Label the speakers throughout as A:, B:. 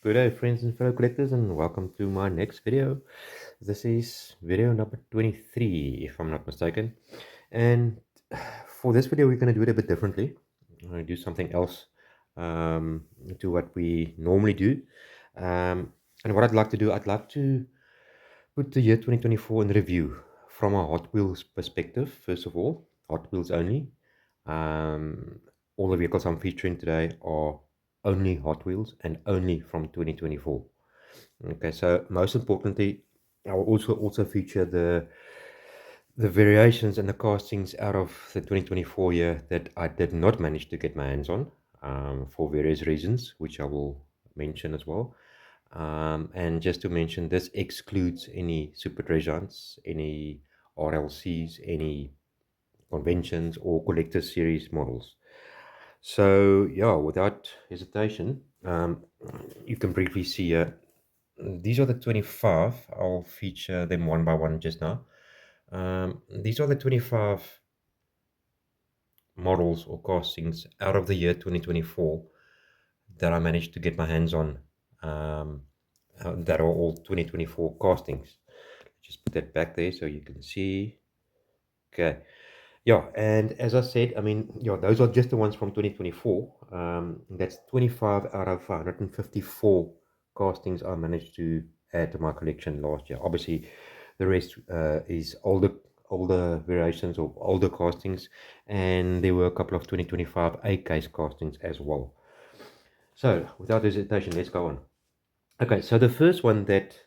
A: Good day, friends and fellow collectors, and welcome to my next video. This is video number 23, if I'm not mistaken. And for this video, we're going to do it a bit differently. I'm going to do something else to what we normally do. And what I'd like to do, I'd like to put the year 2024 in review from a Hot Wheels perspective, first of all, Hot Wheels only. Um, all the vehicles I'm featuring today are only Hot Wheels and only from 2024. Okay, so most importantly, I will also feature the variations and the castings out of the 2024 year that I did not manage to get my hands on for various reasons, which I will mention as well. And just to mention, this excludes any Super Treasures, any RLCs, any conventions or collector series models. So yeah, without hesitation, you can briefly see these are the 25. I'll feature them one by one just now. These are the 25 models or castings out of the year 2024 that I managed to get my hands on, um, that are all 2024 castings. Just put that back there so you can see. Okay. Yeah, and as I said, I mean, yeah, those are just the ones from 2024. That's 25 out of 154 castings I managed to add to my collection last year. Obviously, the rest is older variations of older castings, and there were a couple of 2025 A-case castings as well. So, without hesitation, let's go on. Okay, so the first one that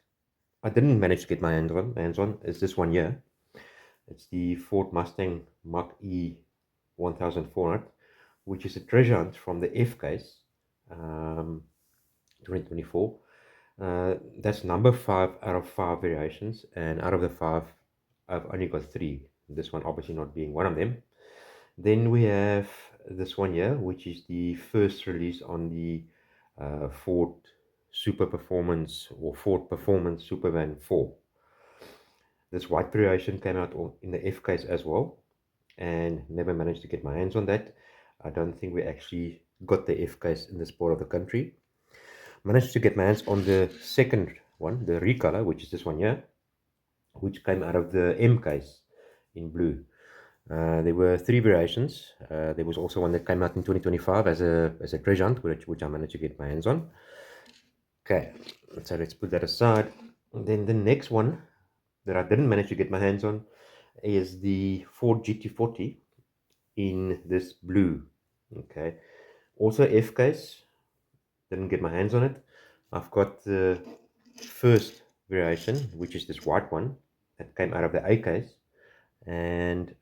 A: I didn't manage to get my hands on is this one here. It's the Ford Mustang Mach-E 1400, which is a treasure hunt from the F case, 2024. That's number 5 out of 5 variations, and out of the 5, I've only got 3. This one obviously not being one of them. Then we have this one here, which is the first release on the Ford Super Performance or Ford Performance Supervan 4. This white variation came out in the F case as well, and never managed to get my hands on that. I don't think we actually got the F case in this part of the country. Managed to get my hands on the second one, the recolor, which is this one here, which came out of the M case in blue. There were 3 variations. There was also one that came out in 2025 as a treasure hunt, which I managed to get my hands on. Okay, so let's put that aside. And then the next one that I didn't manage to get my hands on is the Ford GT40 in this blue. Okay, also F case, didn't get my hands on it. I've got the first variation, which is this white one that came out of the A case, and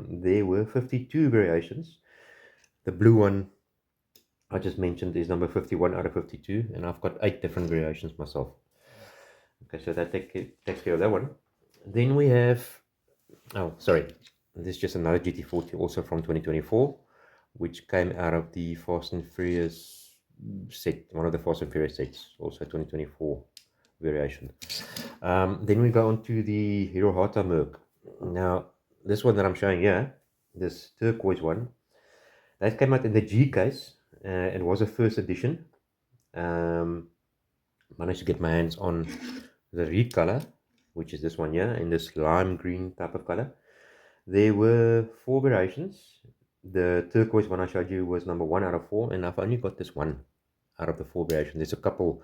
A: there were 52 variations. The blue one I just mentioned is number 51 out of 52, and I've got 8 different variations myself. Okay, so that takes care of that one. Then we have, oh, sorry, this is just another GT40 also from 2024, which came out of the Fast and Furious set, one of the Fast and Furious sets, also 2024 variation. Then we go on to the Hirohata Merc. Now, this one that I'm showing here, this turquoise one, that came out in the G case. It was a first edition. Um, Managed to get my hands on the recolor, which is this one here, in this lime green type of color. There were 4 variations. The turquoise one I showed you was number 1 out of 4, and I've only got this one out of the 4 variations. There's a couple,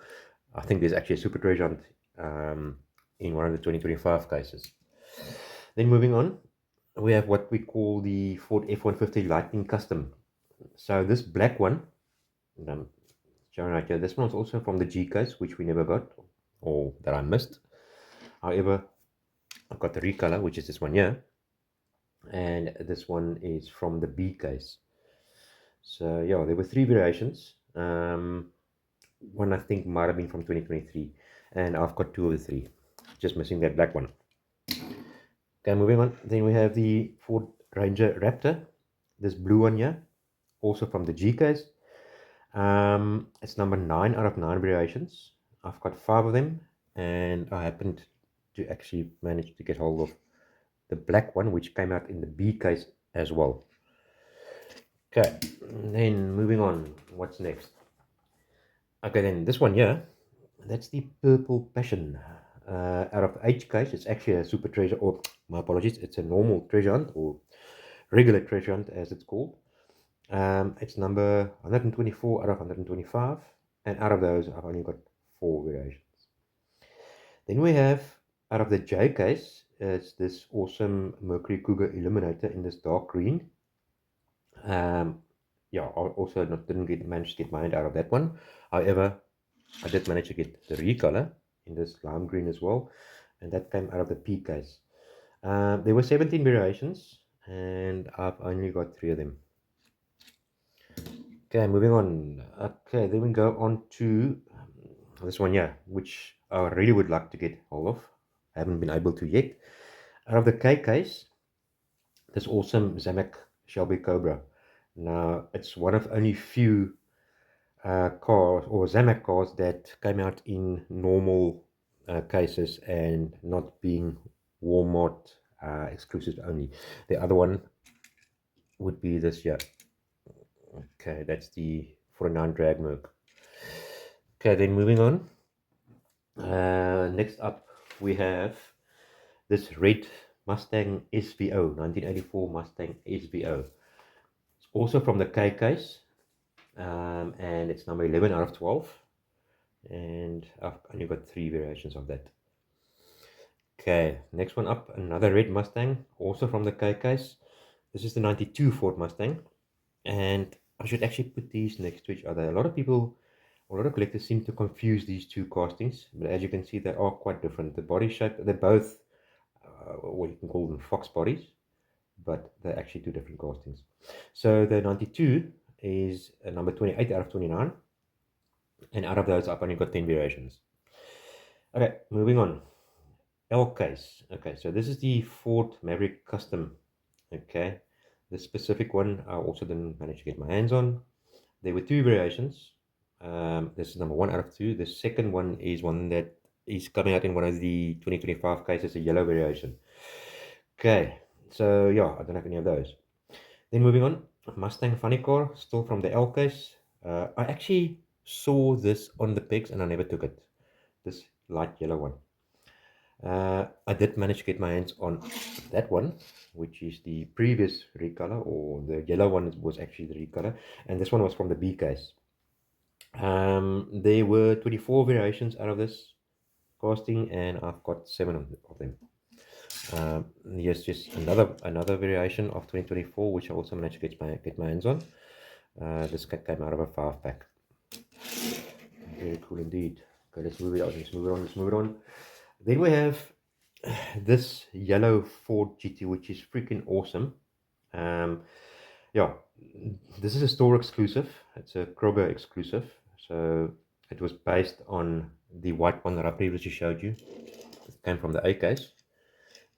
A: I think there's actually a Super Treasure Hunt in one of the 2025 cases. Then moving on, we have what we call the Ford F-150 Lightning Custom. So this black one, showing right here, this one's also from the G case, which we never got, or that I missed. However, I've got the recolor, which is this one here, and this one is from the B case. So yeah, there were 3 variations. One I think might have been from 2023, and I've got 2 of the 3, just missing that black one. Okay, moving on. Then we have the Ford Ranger Raptor, this blue one here, also from the G case. It's number 9 out of 9 variations. I've got 5 of them, and I happened to actually manage to get hold of the black one, which came out in the B case as well. Okay, then moving on, what's next? Okay, then this one here, that's the Purple Passion. Out of the H case, it's actually a super treasure, or my apologies, it's a normal treasure hunt, or regular treasure hunt as it's called. It's number 124 out of 125, and out of those, I've only got four variations. Then we have, out of the J case, it's this awesome Mercury Cougar Illuminator in this dark green. Yeah, I also didn't manage to get mine out of that one. However, I did manage to get the recolor in this lime green as well, and that came out of the P case. There were 17 variations, and I've only got three of them. Okay, moving on. Okay, then we go on to this one here, which I really would like to get hold of. I haven't been able to yet. Out of the K case, this awesome Zamek Shelby Cobra. Now, it's one of only few cars or Zamek cars that came out in normal cases and not being Walmart exclusive only. The other one would be this here. Okay, that's the 49 Drag Merc. Okay, then moving on. Next up, we have this red Mustang SVO, 1984 Mustang SVO. It's also from the K case, and it's number 11 out of 12. And I've only got three variations of that. Okay, next one up, another red Mustang, also from the K case. This is the 92 Ford Mustang, and I should actually put these next to each other. A lot of collectors seem to confuse these two castings, but as you can see, they are quite different. The body shape, they're both what you can call them fox bodies, but they're actually two different castings. So the 92 is a number 28 out of 29, and out of those, I've only got 10 variations. Okay, moving on. L case. Okay, so this is the Ford Maverick Custom. Okay, the specific one I also didn't manage to get my hands on. There were two variations. This is number one out of two. The second one is one that is coming out in one of the 2025 cases, a yellow variation. Okay, so yeah, I don't have any of those. Then moving on, Mustang Funny Car, still from the L case. I actually saw this on the pegs and I never took it. This light yellow one. I did manage to get my hands on that one, which is the previous recolor, or the yellow one was actually the recolor, and this one was from the B case. There were 24 variations out of this casting, and I've got 7 of them. Here's just another variation of 2024, which I also managed to get my hands on. This came out of a 5-pack. Very cool indeed. Okay, let's move it on. Then we have this yellow Ford GT, which is freaking awesome. Yeah, this is a store exclusive. It's a Kroger exclusive. So it was based on the white one that I previously showed you. It came from the A case.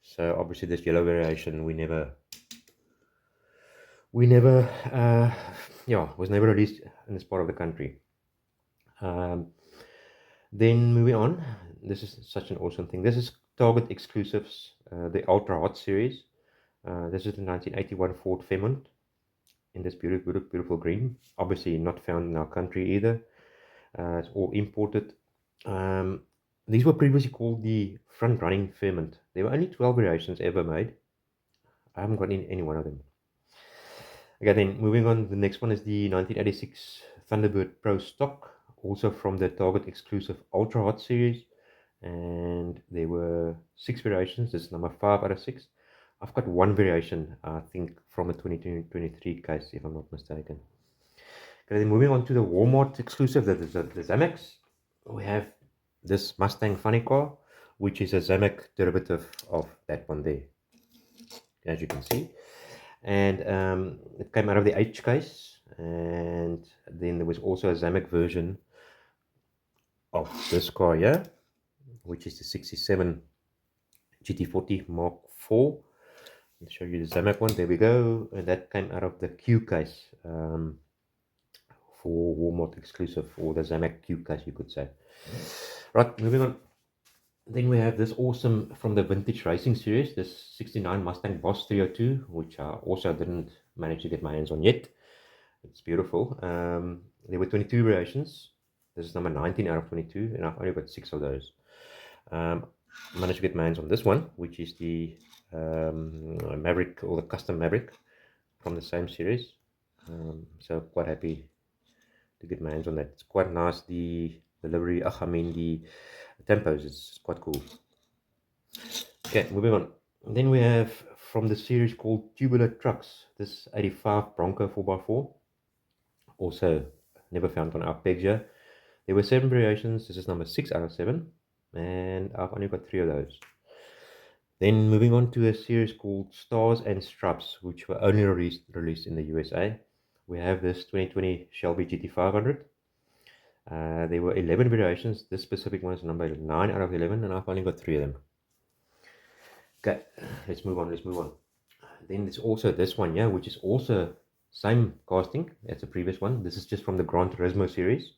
A: So obviously this yellow variation was never released in this part of the country. Then moving on, this is such an awesome thing. This is Target exclusives, the Ultra Hot series. This is the 1981 Ford Fairmont in this beautiful green. Obviously not found in our country either. It's all imported. These were previously called the front-running Fairmont. There were only 12 variations ever made. I haven't got any one of them. Okay, then moving on, the next one is the 1986 Thunderbird Pro Stock, also from the Target exclusive Ultra Hot series. And there were 6 variations. This is number 5 out of 6. I've got one variation, I think, from a 2023 case, if I'm not mistaken. Okay, then moving on to the Walmart exclusive, the Zamex. We have this Mustang Funny Car, which is a Zamek derivative of that one there, as you can see. And it came out of the H case, and then there was also a Zamek version of this car here, which is the 67 GT40 Mark IV. I'll show you the Zamek one. There we go. And that came out of the Q case for Walmart exclusive, or the Zamek Q case, you could say. Right, moving on. Then we have this awesome from the Vintage Racing series, this 69 Mustang Boss 302, which I also didn't manage to get my hands on yet. It's beautiful. There were 22 variations. This is number 19 out of 22, and I've only got 6 of those. Managed to get my hands on this one, which is the Maverick, or the custom Maverick from the same series. So quite happy to get my hands on that. It's quite nice. The livery, the tempos, it's quite cool. Okay, moving on. And then we have from the series called Tubular Trucks, this 85 Bronco 4x4. Also never found on Arpeggio. There were 7 variations. This is number 6 out of 7, and I've only got 3 of those. Then moving on to a series called Stars and Stripes, which were only released in the USA. We have this 2020 Shelby GT500. There were 11 variations. This specific one is number 9 out of 11, and I've only got 3 of them. Okay, let's move on. Then there's also this one, yeah, which is also same casting as the previous one. This is just from the Gran Turismo series.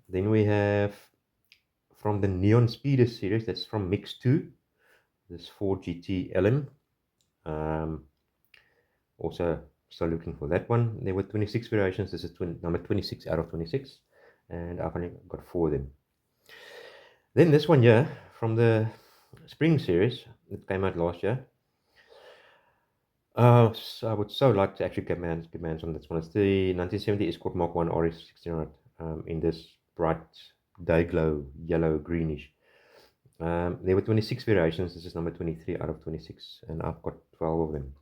A: Then we have from the Neon Speeder series, that's from Mix 2, this Ford GT LM. Also still looking for that one. There were 26 variations. This is number 26 out of 26, and I've only got 4 of them. Then this one here from the Spring series, it came out last year. So I would so like to actually get my hands on this one. It's the 1970 Escort Mark 1 RS 1600 in this bright day glow yellow greenish. There were 26 variations. This is number 23 out of 26, and I've got 12 of them.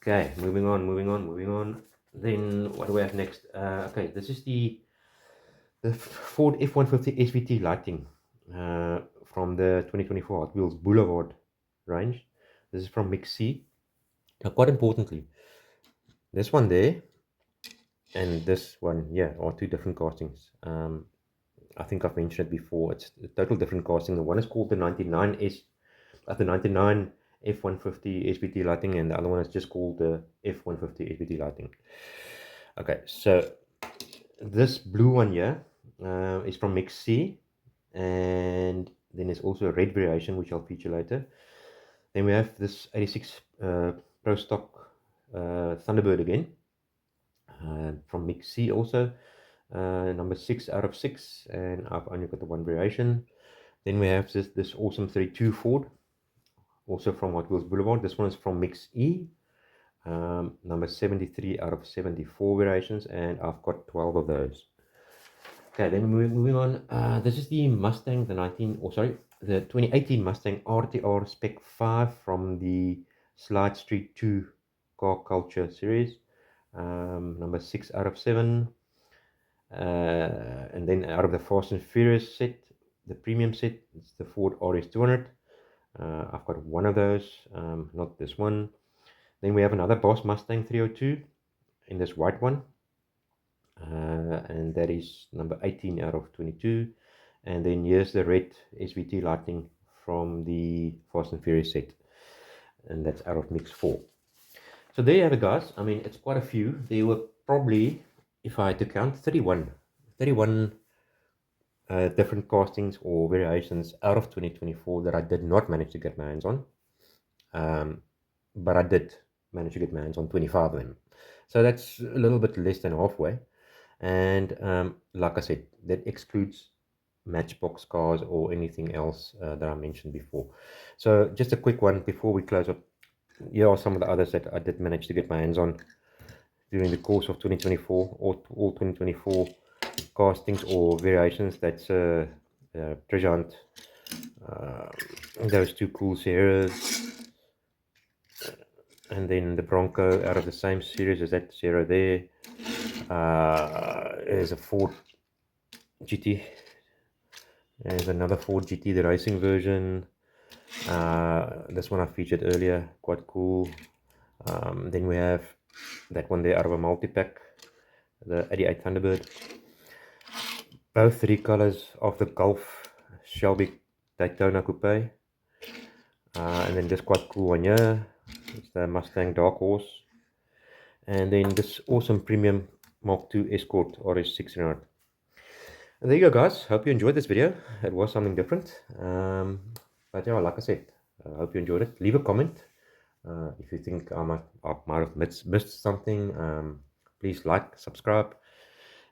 A: Okay, moving on. Then what do we have next? Okay, this is the Ford F-150 SVT lighting from the 2024 Hot Wheels Boulevard range. This is from Mix C. Now, quite importantly, this one there and this one, yeah, are 2 different castings. I think I've mentioned it before. It's a total different casting. The one is called the 99 F-150 SVT lighting, and the other one is just called the F-150 SVT lighting. Okay, so this blue one here is from Mix C, and then there's also a red variation which I'll feature later. Then we have this 86 Pro Stock Thunderbird again from Mix C also. Number 6 out of 6, and I've only got the 1 variation. Then we have this awesome 32 Ford, also from Hot Wheels Boulevard. This one is from Mix E, number 73 out of 74 variations, and I've got 12 of those. Okay, then moving on. This is the Mustang, the 2018 Mustang RTR Spec 5 from the Slide Street 2 Car Culture series, number 6 out of 7. And then out of the Fast and Furious set, the premium set, it's the Ford RS200. I've got 1 of those, not this one. Then we have another Boss Mustang 302 in this white one, and that is number 18 out of 22. And then here's the red SVT lighting from the Fast and Furious set, and that's out of Mix 4. So there you have it, guys. I mean, it's quite a few. There were probably, if I had to count, 31 different castings or variations out of 2024 that I did not manage to get my hands on. But I did manage to get my hands on 25 of them. So that's a little bit less than halfway. And like I said, that excludes Matchbox cars or anything else that I mentioned before. So just a quick one before we close up. Here are some of the others that I did manage to get my hands on during the course of 2024, or all 2024 castings or variations. That's Treasure Hunt, those 2 cool Sierras, and then the Bronco out of the same series as that Sierra there. There's a Ford GT. There's another Ford GT, the racing version. This one I featured earlier, quite cool. Then we have that one there out of a multi-pack, the 88 Thunderbird. Both 3 colors of the Golf Shelby Daytona Coupe. And then this quite cool one here, it's the Mustang Dark Horse. And then this awesome premium Mark II Escort RS 1600. And there you go, guys. Hope you enjoyed this video. It was something different. But yeah, like I said, I hope you enjoyed it. Leave a comment if you think I might have missed something. Please like, subscribe,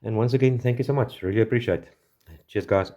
A: And once again, thank you so much. Really appreciate it. Cheers, guys.